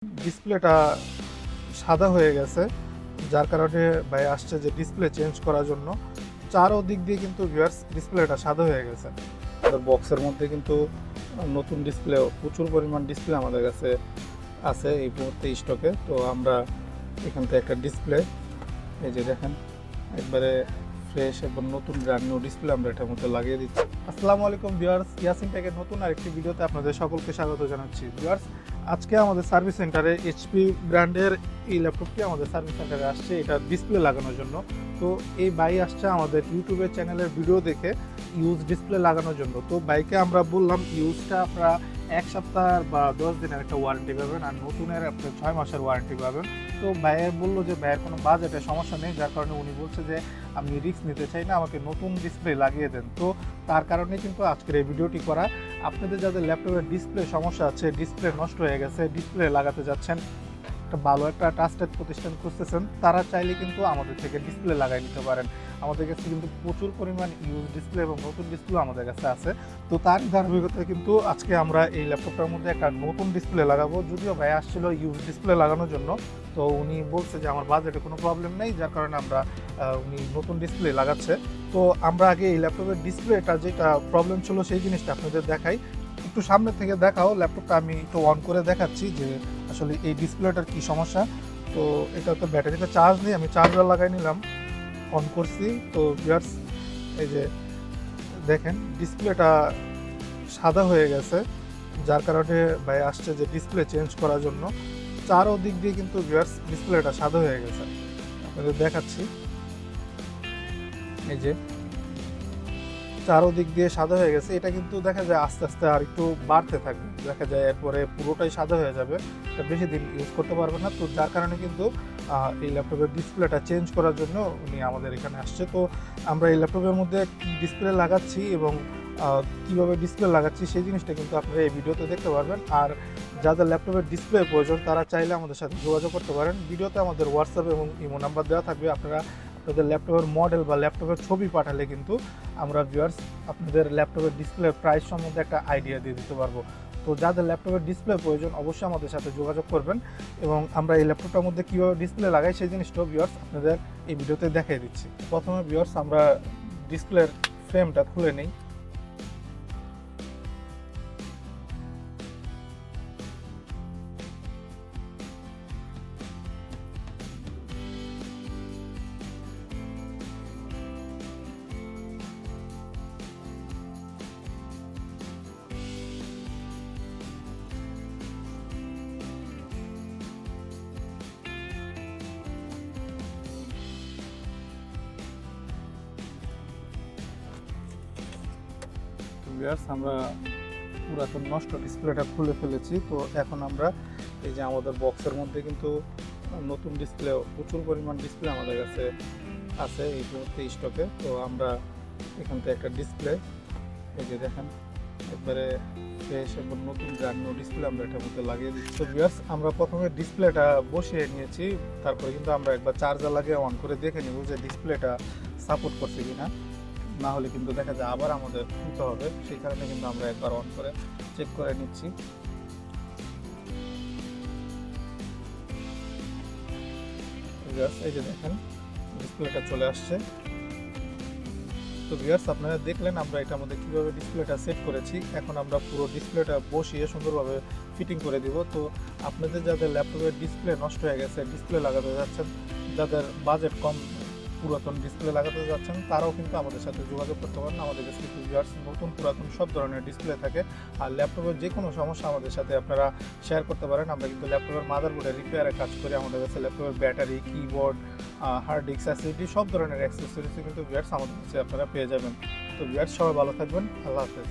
ডিসপ্লেটা সাদা হয়ে গেছে, যার কারণে ভাই আসছে যে ডিসপ্লে চেঞ্জ করার জন্য। চারো দিক দিয়ে কিন্তু ভিউয়ার্স ডিসপ্লেটা সাদা হয়ে গেছে। আমাদের বক্সের মধ্যে কিন্তু নতুন ডিসপ্লে, প্রচুর পরিমাণ ডিসপ্লে আমাদের কাছে আছে এই মুহূর্তে স্টকে। তো আমরা এখান থেকে একটা ডিসপ্লে, এই যে দেখেন, একবারে ফ্রেশ এবং নতুন ব্র্যান্ড নিউ ডিসপ্লে আমরা এটার মধ্যে লাগিয়ে দিচ্ছি। আসসালামু আলাইকুম ভিউয়ার্স, ইয়াসিন টেকের নতুন আরেকটি ভিডিওতে আপনাদের সকলকে স্বাগত জানাচ্ছি। ভিউয়ার্স, আজকে আমাদের সার্ভিস সেন্টারে এইচপি ব্র্যান্ডের এই ল্যাপটপটি আমাদের সার্ভিস সেন্টারে আসছে এটা ডিসপ্লে লাগানোর জন্য। তো এই ভাই আসছে আমাদের ইউটিউবের চ্যানেলের ভিডিও দেখে ইউজ ডিসপ্লে লাগানোর জন্য। তো বাইকে আমরা বললাম ইউজটা আপনারা 1 সপ্তাহ বা 10 দিনের একটা ওয়ারেন্টি পাবেন, আর নতুনের আপনার 6 মাসের ওয়ারেন্টি পাবেন। তো ভাইয়ের বললো যে ভাইয়ের কোনো বাজেটের সমস্যা নেই, যার কারণে উনি বলছে যে আমি রিস্ক নিতে চাই না, আমাকে নতুন ডিসপ্লে লাগিয়ে দেন। তো তার কারণে কিন্তু আজকের এই ভিডিওটি করা। আপনাদের যাদের ল্যাপটপের ডিসপ্লে সমস্যা আছে, ডিসপ্লে নষ্ট হয়ে গেছে, ডিসপ্লে লাগাতে যাচ্ছেন, একটা ভালো একটা ট্রাস্টেড প্রতিষ্ঠান খুঁজতেছেন, তারা চাইলে কিন্তু আমাদের থেকে ডিসপ্লে লাগাই নিতে পারেন। আমাদের কাছে কিন্তু প্রচুর পরিমাণ ইউজ ডিসপ্লে এবং নতুন ডিসপ্লে আমাদের কাছে আছে। তো তার ধারাবাহিকতায় কিন্তু আজকে আমরা এই ল্যাপটপটার মধ্যে একটা নতুন ডিসপ্লে লাগাবো। যদিও ভাই আসছিল ইউজ ডিসপ্লে লাগানোর জন্য, তো উনি বলছে যে আমার বাজেটে কোনো প্রবলেম নেই, যার কারণে আমরা উনি নতুন ডিসপ্লে লাগাচ্ছে। তো আমরা আগে এই ল্যাপটপের ডিসপ্লেটা যেটা প্রবলেম ছিল সেই জিনিসটা আপনাদের দেখাই। একটু সামনে থেকে দেখাও, ল্যাপটপটা আমি একটু অন করে দেখাচ্ছি যে আসলে এই ডিসপ্লেটার কি সমস্যা। তো এটা তো ব্যাটারিতে চার্জ নেই, আমি চার্জার লাগাই নিলাম, অন করছি। তো ভিউয়ার্স, এই যে দেখেন ডিসপ্লেটা সাদা হয়ে গেছে, যার কারণে ভাই আসছে যে ডিসপ্লে চেঞ্জ করার জন্য। চারো দিক দিয়ে কিন্তু ভিউয়ার্স ডিসপ্লেটা সাদা হয়ে গেছে, আপনাদের দেখাচ্ছি। এই যে চারো দিক দিয়ে সাদা হয়ে গেছে, এটা কিন্তু দেখা যায় আস্তে আস্তে আর একটু বাড়তে থাকবে, দেখা যায় এরপরে পুরোটাই সাদা হয়ে যাবে, এটা বেশি দিন ইউজ করতে পারবে না। তো যার কারণে কিন্তু এই ল্যাপটপের ডিসপ্লেটা চেঞ্জ করার জন্য উনি আমাদের এখানে আসছে। তো আমরা এই ল্যাপটপের মধ্যে ডিসপ্লে লাগাচ্ছি এবং কীভাবে ডিসপ্লে লাগাচ্ছি সেই জিনিসটা কিন্তু আপনারা এই ভিডিওতে দেখতে পারবেন। আর যাদের ল্যাপটপের ডিসপ্লে প্রয়োজন তারা চাইলে আমাদের সাথে যোগাযোগ করতে পারেন। ভিডিওতে আমাদের হোয়াটসঅ্যাপ এবং ইমো নাম্বার দেওয়া থাকবে, আপনারা আপনাদের ল্যাপটপের মডেল বা ল্যাপটপের ছবি পাঠালে কিন্তু আমরা ভিউয়ার্স আপনাদের ল্যাপটপের ডিসপ্লের প্রাইস সম্বন্ধে একটা আইডিয়া দিয়ে দিতে পারবো। তো যাদের ল্যাপটপের ডিসপ্লে প্রয়োজন অবশ্যই আমাদের সাথে যোগাযোগ করবেন, এবং আমরা এই ল্যাপটপটার মধ্যে কীভাবে ডিসপ্লে লাগাই সেই জিনিসটাও ভিউয়ার্স আপনাদের এই ভিডিওতে দেখিয়ে দিচ্ছি। প্রথমে ভিউয়ার্স আমরা ডিসপ্লের ফ্রেমটা খুলে নিই। ভিউয়ার্স, আমরা পুরাতন নষ্ট ডিসপ্লেটা খুলে ফেলেছি। তো এখন আমরা এই যে আমাদের বক্সের মধ্যে কিন্তু নতুন ডিসপ্লে, প্রচুর পরিমাণ ডিসপ্লে আমাদের কাছে আছে এই মুহূর্তে স্টকে। তো আমরা এখান থেকে একটা ডিসপ্লে, এই যে দেখেন, একবারে ফ্রেশ এবং নতুন ব্র্যান্ড নিউ ডিসপ্লে আমরা এটার মধ্যে লাগিয়ে দিচ্ছি। তো ভিউয়ার্স, আমরা প্রথমে ডিসপ্লেটা বসিয়ে নিয়েছি, তারপরে কিন্তু আমরা একবার চার্জার লাগিয়ে অন করে দেখে নিব যে ডিসপ্লেটা সাপোর্ট করছে কিনা, না হলে কিন্তু দেখা যায় আবার আমাদের খুলতে হবে। সেই কারণে কিন্তু আমরা একবার অন করে চেক করে নিচ্ছি। এই যে দেখেন ডিসপ্লেটা চলে আসছে। তো ভিউয়ার্স, আপনারা দেখলেন আমরা এটার মধ্যে কীভাবে ডিসপ্লেটা সেট করেছি। এখন আমরা পুরো ডিসপ্লেটা বসিয়ে সুন্দরভাবে ফিটিং করে দিব। তো আপনাদের যাদের ল্যাপটপের ডিসপ্লে নষ্ট হয়ে গেছে, ডিসপ্লে লাগাতে যাচ্ছেন, যাদের বাজেট কম, পুরাতন ডিসপ্লে লাগাতে যাচ্ছেন, তারাও কিন্তু আমাদের সাথে যোগাযোগ করতে পারেন। আমাদের কাছে কিন্তু ভিউয়ার্স নতুন পুরাতন সব ধরনের ডিসপ্লে থাকে। আর ল্যাপটপের যে কোনো সমস্যা আমাদের সাথে আপনারা শেয়ার করতে পারেন। আমরা কিন্তু ল্যাপটপের মাদারবোর্ডের রিপেয়ারের কাজ করি। আমাদের কাছে ল্যাপটপের ব্যাটারি, কিবোর্ড, হার্ড ডিস্ক, অ্যাসিডি সব ধরনের অ্যাক্সেসরিজ কিন্তু ভিউয়ার্স আমাদের কাছে আপনারা পেয়ে যাবেন। তো ভিউয়ার্স, সবাই ভালো থাকবেন, আল্লাহ হাফেজ।